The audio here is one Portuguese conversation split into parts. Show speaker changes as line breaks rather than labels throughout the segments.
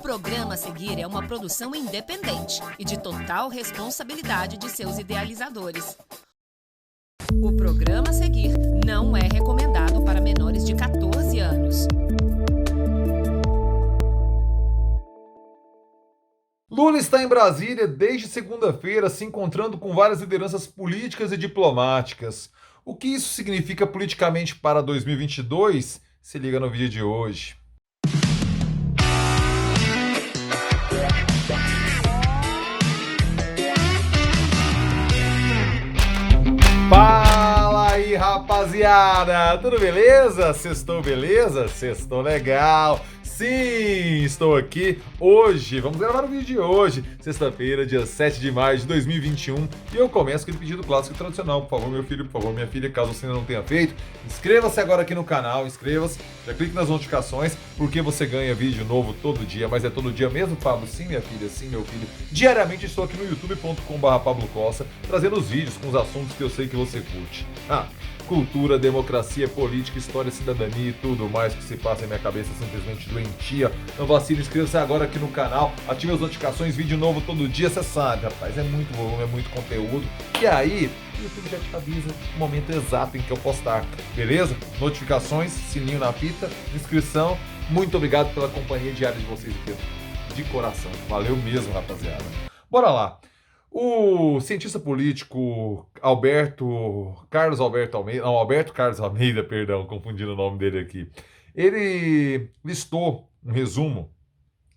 programa a seguir é uma produção independente e de total responsabilidade de seus idealizadores. O programa a seguir não é recomendado para menores de 14 anos.
Lula está em Brasília desde segunda-feira, se encontrando com várias lideranças políticas e diplomáticas. O que isso significa politicamente para 2022? Se liga no vídeo de hoje. Fala aí, rapaziada! Tudo beleza? Sextou beleza? Sextou legal! Sim, estou aqui hoje, vamos gravar o vídeo de hoje, sexta-feira, dia 7 de maio de 2021, e eu começo com aquele pedido clássico e tradicional. Por favor, meu filho, por favor, minha filha, caso você ainda não tenha feito, inscreva-se agora aqui no canal, inscreva-se, já clique nas notificações, porque você ganha vídeo novo todo dia, mas é todo dia mesmo, Pablo? Sim, minha filha, sim, meu filho. Diariamente estou aqui no youtube.com/Pablo Costa, trazendo os vídeos com os assuntos que eu sei que você curte. Cultura, democracia, política, história, cidadania e tudo mais que se passa em minha cabeça simplesmente doentia. Não vacile, inscreva-se agora aqui no canal, ative as notificações, vídeo novo todo dia, você sabe, rapaz, é muito volume, é muito conteúdo. E aí, o YouTube já te avisa o momento exato em que eu postar, beleza? Notificações, sininho na fita, inscrição. Muito obrigado pela companhia diária de vocês aqui, de coração. Valeu mesmo, rapaziada. Bora lá. O cientista político Alberto Carlos Almeida, perdão, confundindo o nome dele aqui. Ele listou um resumo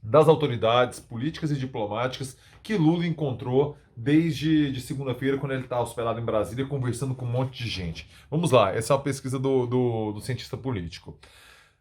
das autoridades políticas e diplomáticas que Lula encontrou desde de segunda-feira, quando ele está hospedado em Brasília, conversando com um monte de gente. Vamos lá, essa é a pesquisa do cientista político.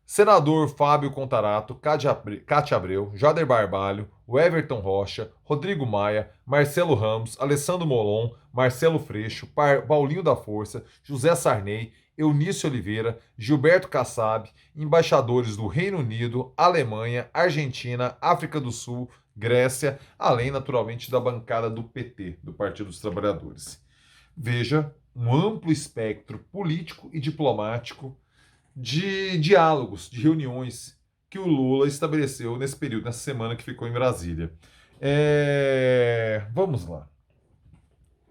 Senador Fábio Contarato, Cátia Abreu, Jader Barbalho, Everton Rocha, Rodrigo Maia, Marcelo Ramos, Alessandro Molon, Marcelo Freixo, Paulinho da Força, José Sarney, Eunício Oliveira, Gilberto Kassab, embaixadores do Reino Unido, Alemanha, Argentina, África do Sul, Grécia, além, naturalmente, da bancada do PT, do Partido dos Trabalhadores. Veja um amplo espectro político e diplomático de diálogos, de reuniões que o Lula estabeleceu nesse período, nessa semana que ficou em Brasília. Vamos lá.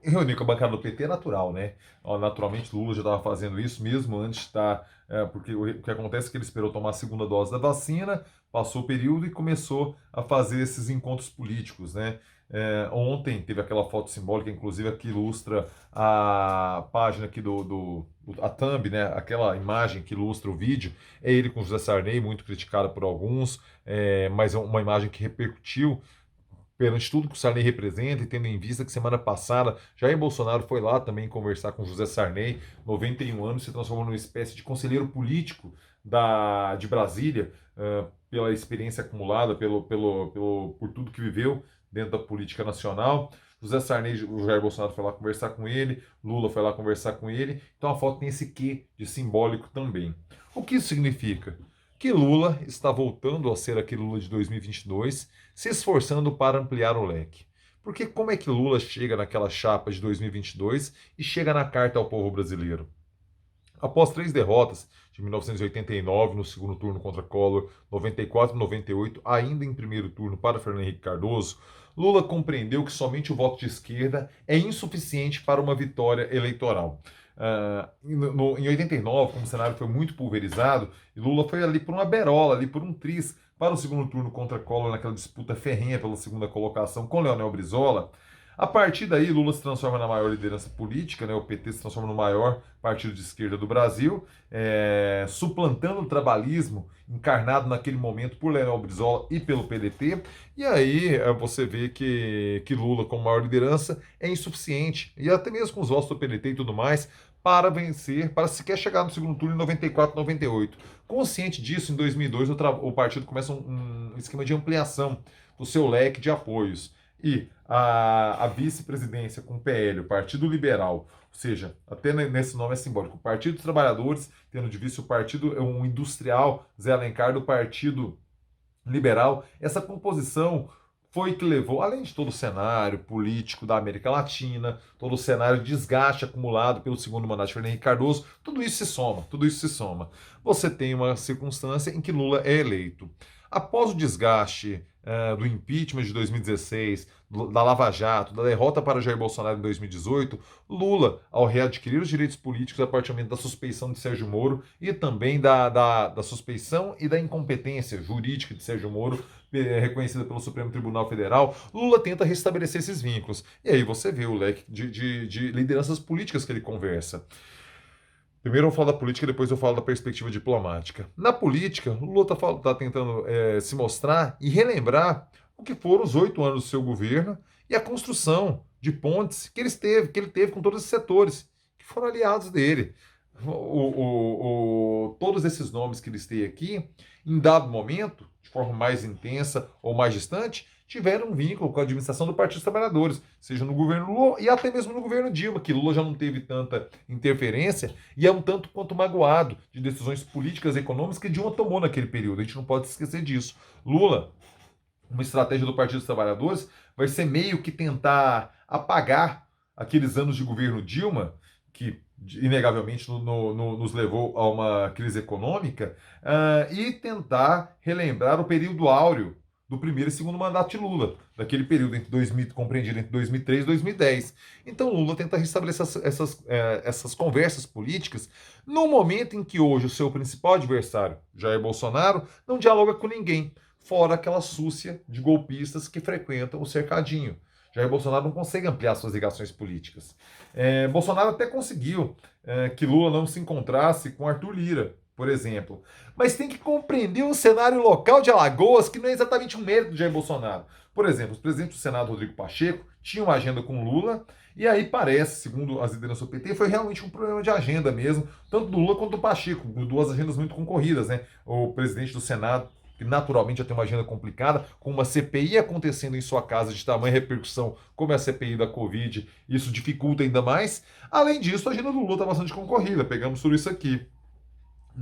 Reunir com a bancada do PT é natural, né? Naturalmente, Lula já estava fazendo isso mesmo antes de estar... porque o que acontece é que ele esperou tomar a segunda dose da vacina, passou o período e começou a fazer esses encontros políticos, né? Ontem teve aquela foto simbólica, inclusive, que ilustra a página aqui a thumb, né? Aquela imagem que ilustra o vídeo, é ele com José Sarney, muito criticado por alguns, mas é uma imagem que repercutiu perante tudo que o Sarney representa, e tendo em vista que semana passada Jair Bolsonaro foi lá também conversar com José Sarney, 91 anos, se transformou numa espécie de conselheiro político de Brasília, pela experiência acumulada, por tudo que viveu dentro da política nacional. José Sarney, o Jair Bolsonaro foi lá conversar com ele, Lula foi lá conversar com ele, então a foto tem esse quê de simbólico também. O que isso significa? Que Lula está voltando a ser aquele Lula de 2022, se esforçando para ampliar o leque. Porque como é que Lula chega naquela chapa de 2022 e chega na carta ao povo brasileiro? Após 3 derrotas, de 1989 no segundo turno contra Collor, 94 e 98, ainda em primeiro turno para Fernando Henrique Cardoso, Lula compreendeu que somente o voto de esquerda é insuficiente para uma vitória eleitoral. Em 89, como o cenário foi muito pulverizado, e Lula foi ali por uma berola, ali por um triz, para o segundo turno contra Collor, naquela disputa ferrenha pela segunda colocação com Leonel Brizola. A partir daí, Lula se transforma na maior liderança política, né? O PT se transforma no maior partido de esquerda do Brasil, suplantando o trabalhismo encarnado naquele momento por Leonel Brizola e pelo PDT. E aí você vê que Lula, como maior liderança, é insuficiente, e até mesmo com os votos do PDT e tudo mais, para vencer, para sequer chegar no segundo turno em 94, 98. Consciente disso, em 2002, o partido começa um esquema de ampliação do seu leque de apoios. E a vice-presidência com o PL, o Partido Liberal, ou seja, até nesse nome é simbólico, o Partido dos Trabalhadores, tendo de vice o Partido Industrial, Zé Alencar, do Partido Liberal, essa composição foi que levou, além de todo o cenário político da América Latina, todo o cenário de desgaste acumulado pelo segundo mandato de Fernando Henrique Cardoso, tudo isso se soma. Você tem uma circunstância em que Lula é eleito. Após o desgaste do impeachment de 2016, da Lava Jato, da derrota para Jair Bolsonaro em 2018, Lula, ao readquirir os direitos políticos a partir da suspeição de Sérgio Moro e também da suspeição e da incompetência jurídica de Sérgio Moro, reconhecida pelo Supremo Tribunal Federal, Lula tenta restabelecer esses vínculos. E aí você vê o leque de lideranças políticas que ele conversa. Primeiro eu vou falar da política, depois eu falo da perspectiva diplomática. Na política, o Lula está tentando se mostrar e relembrar o que foram os 8 anos do seu governo e a construção de pontes que ele teve com todos esses setores, que foram aliados dele. Todos esses nomes que listei aqui, em dado momento, de forma mais intensa ou mais distante, tiveram um vínculo com a administração do Partido dos Trabalhadores, seja no governo Lula e até mesmo no governo Dilma, que Lula já não teve tanta interferência e é um tanto quanto magoado de decisões políticas e econômicas que Dilma tomou naquele período. A gente não pode esquecer disso. Lula, uma estratégia do Partido dos Trabalhadores, vai ser meio que tentar apagar aqueles anos de governo Dilma, que inegavelmente nos levou a uma crise econômica, e tentar relembrar o período áureo do primeiro e segundo mandato de Lula, daquele período compreendido entre 2003 e 2010. Então Lula tenta restabelecer essas conversas políticas no momento em que hoje o seu principal adversário, Jair Bolsonaro, não dialoga com ninguém, fora aquela súcia de golpistas que frequentam o cercadinho. Jair Bolsonaro não consegue ampliar suas ligações políticas. Bolsonaro até conseguiu que Lula não se encontrasse com Arthur Lira, por exemplo. Mas tem que compreender o cenário local de Alagoas, que não é exatamente um mérito de Jair Bolsonaro. Por exemplo, o presidente do Senado, Rodrigo Pacheco, tinha uma agenda com Lula, e aí parece, segundo as lideranças do PT, foi realmente um problema de agenda mesmo, tanto do Lula quanto do Pacheco, duas agendas muito concorridas, né? O presidente do Senado, que naturalmente já tem uma agenda complicada, com uma CPI acontecendo em sua casa de tamanha repercussão, como é a CPI da Covid, isso dificulta ainda mais. Além disso, a agenda do Lula está bastante concorrida, pegamos tudo isso aqui.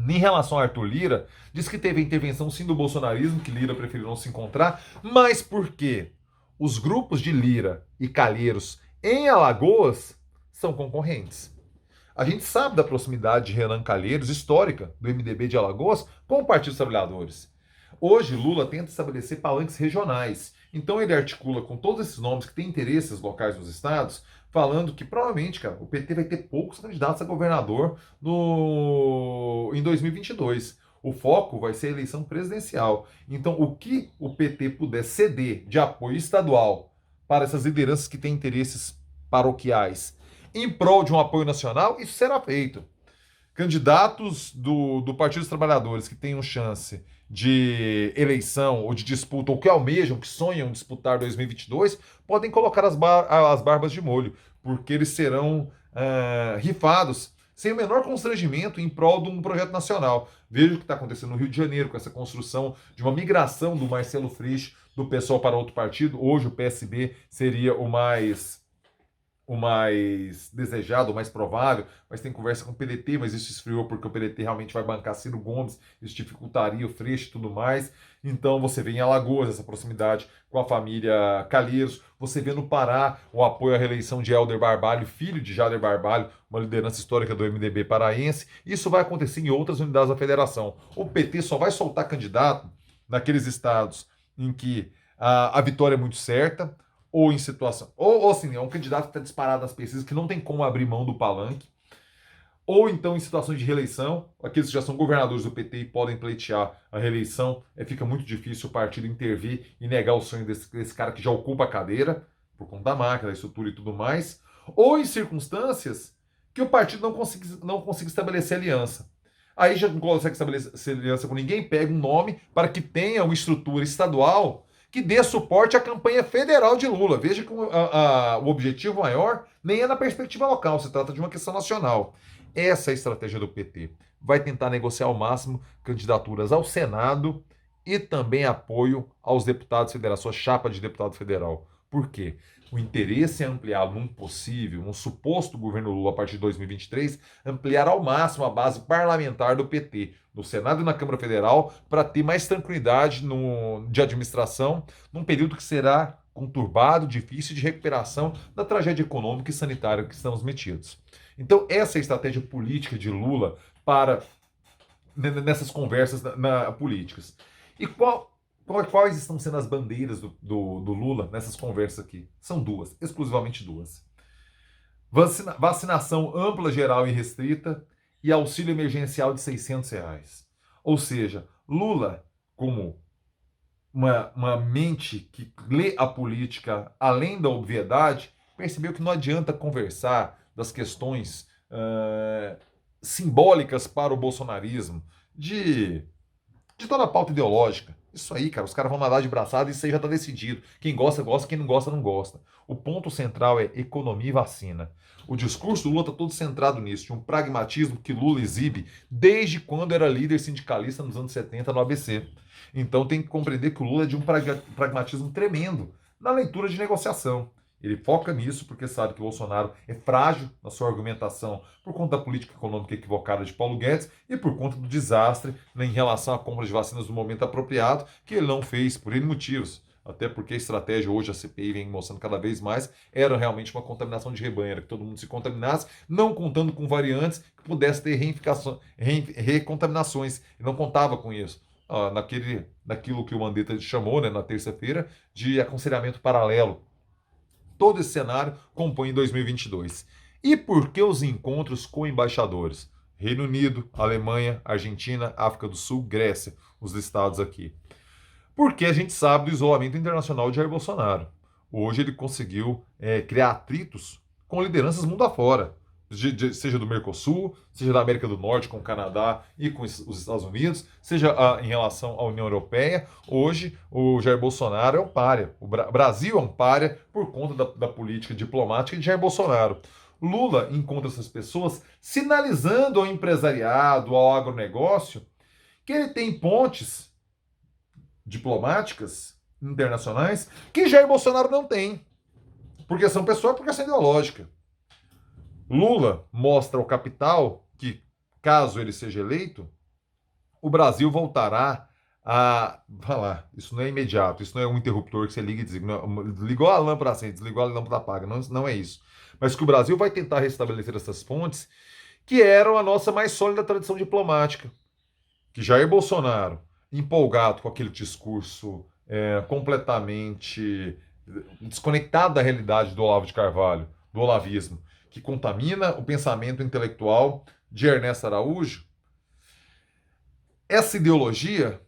Em relação a Arthur Lira, diz que teve a intervenção sim do bolsonarismo, que Lira preferiu não se encontrar, mas porque os grupos de Lira e Calheiros em Alagoas são concorrentes. A gente sabe da proximidade de Renan Calheiros, histórica, do MDB de Alagoas, com o Partido dos Trabalhadores. Hoje, Lula tenta estabelecer palanques regionais. Então ele articula com todos esses nomes que têm interesses locais nos estados, falando que provavelmente, cara, o PT vai ter poucos candidatos a governador em 2022. O foco vai ser a eleição presidencial. Então, o que o PT puder ceder de apoio estadual para essas lideranças que têm interesses paroquiais em prol de um apoio nacional, isso será feito. Candidatos do Partido dos Trabalhadores que tenham chance de eleição ou de disputa, ou que almejam, que sonham disputar 2022, podem colocar as barbas de molho, porque eles serão rifados sem o menor constrangimento em prol de um projeto nacional. Veja o que está acontecendo no Rio de Janeiro, com essa construção de uma migração do Marcelo Freixo do PSOL para outro partido. Hoje o PSB seria o mais desejado, o mais provável, mas tem conversa com o PDT, mas isso esfriou porque o PDT realmente vai bancar Ciro Gomes, isso dificultaria o Freixo e tudo mais. Então você vê em Alagoas essa proximidade com a família Calheiros, você vê no Pará o apoio à reeleição de Helder Barbalho, filho de Jader Barbalho, uma liderança histórica do MDB paraense. Isso vai acontecer em outras unidades da federação. O PT só vai soltar candidato naqueles estados em que a vitória é muito certa, ou em situação, ou assim, é um candidato que está disparado nas pesquisas, que não tem como abrir mão do palanque, ou então em situações de reeleição, aqueles que já são governadores do PT e podem pleitear a reeleição, fica muito difícil o partido intervir e negar o sonho desse cara que já ocupa a cadeira, por conta da máquina, da estrutura e tudo mais, ou em circunstâncias que o partido não consiga estabelecer aliança. Aí já não consegue estabelecer aliança com ninguém, pega um nome para que tenha uma estrutura estadual que dê suporte à campanha federal de Lula. Veja que o objetivo maior nem é na perspectiva local, se trata de uma questão nacional. Essa é a estratégia do PT. Vai tentar negociar ao máximo candidaturas ao Senado e também apoio aos deputados federais, sua chapa de deputado federal. Por quê? O interesse é ampliar num possível, um suposto governo Lula a partir de 2023, ampliar ao máximo a base parlamentar do PT, no Senado e na Câmara Federal, para ter mais tranquilidade de administração, num período que será conturbado, difícil de recuperação da tragédia econômica e sanitária que estamos metidos. Então, essa é a estratégia política de Lula nessas conversas políticas. E Quais estão sendo as bandeiras do Lula nessas conversas aqui? São duas, exclusivamente duas. Vacinação ampla, geral e restrita e auxílio emergencial de R$ 600. Ou seja, Lula, como uma mente que lê a política além da obviedade, percebeu que não adianta conversar das questões simbólicas para o bolsonarismo, de toda a pauta ideológica. Isso aí, cara, os caras vão nadar de braçada e isso aí já está decidido. Quem gosta, gosta, quem não gosta, não gosta. O ponto central é economia e vacina. O discurso do Lula está todo centrado nisso, de um pragmatismo que Lula exibe desde quando era líder sindicalista nos anos 70 no ABC. Então tem que compreender que o Lula é de um pragmatismo tremendo na leitura de negociação. Ele foca nisso porque sabe que o Bolsonaro é frágil na sua argumentação por conta da política econômica equivocada de Paulo Guedes e por conta do desastre em relação à compra de vacinas no momento apropriado, que ele não fez por N motivos. Até porque a estratégia hoje, a CPI vem mostrando cada vez mais, era realmente uma contaminação de rebanho, era que todo mundo se contaminasse, não contando com variantes que pudesse ter recontaminações, e não contava com isso. Naquilo que o Mandetta chamou, né, na terça-feira, de aconselhamento paralelo. Todo esse cenário compõe 2022. E por que os encontros com embaixadores? Reino Unido, Alemanha, Argentina, África do Sul, Grécia, os listados aqui. Porque a gente sabe do isolamento internacional de Jair Bolsonaro. Hoje ele conseguiu criar atritos com lideranças mundo afora, seja do Mercosul, seja da América do Norte com o Canadá e com os Estados Unidos, seja em relação à União Europeia. Hoje o Jair Bolsonaro é um pária. O Brasil é um pária por conta da política diplomática de Jair Bolsonaro. Lula encontra essas pessoas sinalizando ao empresariado, ao agronegócio, que ele tem pontes diplomáticas internacionais que Jair Bolsonaro não tem. Porque são pessoas, porque são ideológica. Lula mostra ao capital que, caso ele seja eleito, o Brasil voltará a... Vai lá, isso não é imediato, isso não é um interruptor que você liga e desliga. Ligou a lâmpada acende, desligou a lâmpada apaga, não é isso. Mas que o Brasil vai tentar restabelecer essas pontes que eram a nossa mais sólida tradição diplomática. Que Jair Bolsonaro, empolgado com aquele discurso completamente desconectado da realidade do Olavo de Carvalho, do olavismo, que contamina o pensamento intelectual de Ernesto Araújo, essa ideologia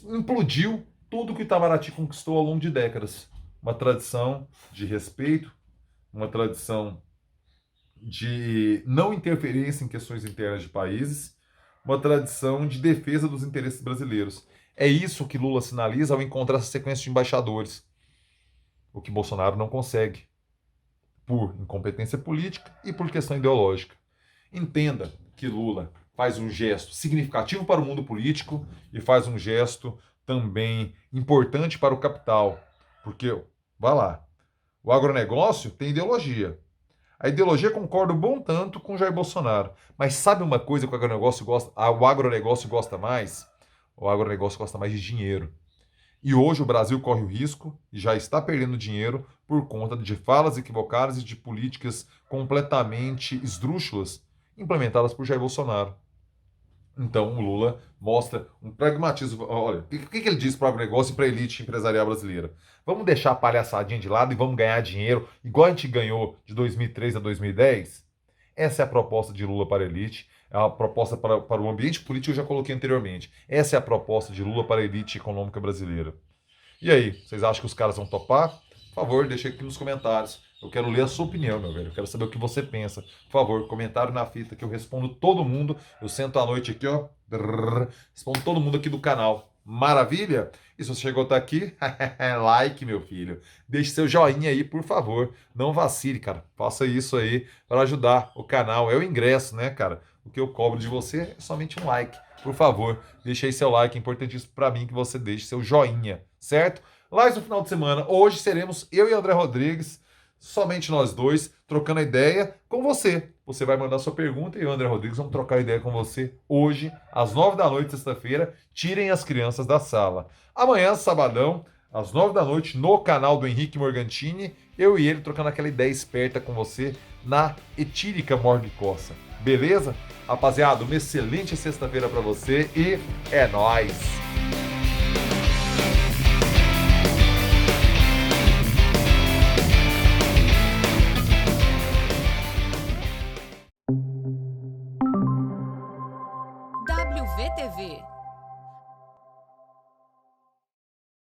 implodiu tudo que o Itamaraty conquistou ao longo de décadas. Uma tradição de respeito, uma tradição de não interferência em questões internas de países, uma tradição de defesa dos interesses brasileiros. É isso que Lula sinaliza ao encontrar essa sequência de embaixadores. O que Bolsonaro não consegue, por incompetência política e por questão ideológica. Entenda que Lula faz um gesto significativo para o mundo político e faz um gesto também importante para o capital. Porque, vai lá, o agronegócio tem ideologia. A ideologia concorda um bom tanto com Jair Bolsonaro. Mas sabe uma coisa que o agronegócio gosta mais? O agronegócio gosta mais de dinheiro. E hoje o Brasil corre o risco e já está perdendo dinheiro por conta de falas equivocadas e de políticas completamente esdrúxulas implementadas por Jair Bolsonaro. Então o Lula mostra um pragmatismo. Olha, o que ele diz para o agronegócio e para a elite empresarial brasileira? Vamos deixar a palhaçadinha de lado e vamos ganhar dinheiro igual a gente ganhou de 2003 a 2010? Essa é a proposta de Lula para a elite. É a proposta para o ambiente político que eu já coloquei anteriormente. Essa é a proposta de Lula para a elite econômica brasileira. E aí, vocês acham que os caras vão topar? Por favor, deixa aqui nos comentários. Eu quero ler a sua opinião, meu velho. Eu quero saber o que você pensa. Por favor, comentário na fita que eu respondo todo mundo. Eu sento à noite aqui, ó. Respondo todo mundo aqui do canal. Maravilha? E se você chegou até aqui, like, meu filho. Deixe seu joinha aí, por favor. Não vacile, cara. Faça isso aí para ajudar o canal. É o ingresso, né, cara? O que eu cobro de você é somente um like. Por favor, deixe aí seu like. É importantíssimo para mim que você deixe seu joinha, certo? Live no final de semana. Hoje seremos eu e André Rodrigues, somente nós dois, trocando a ideia com você. Você vai mandar sua pergunta e eu e o André Rodrigues vamos trocar ideia com você hoje, às 9 da noite, sexta-feira. Tirem as crianças da sala. Amanhã, sabadão, às 9 da noite, no canal do Henrique Morgantini, eu e ele trocando aquela ideia esperta com você na etílica Morgue Coça. Beleza? Rapaziada, uma excelente sexta-feira para você e é nóis!
WVTV.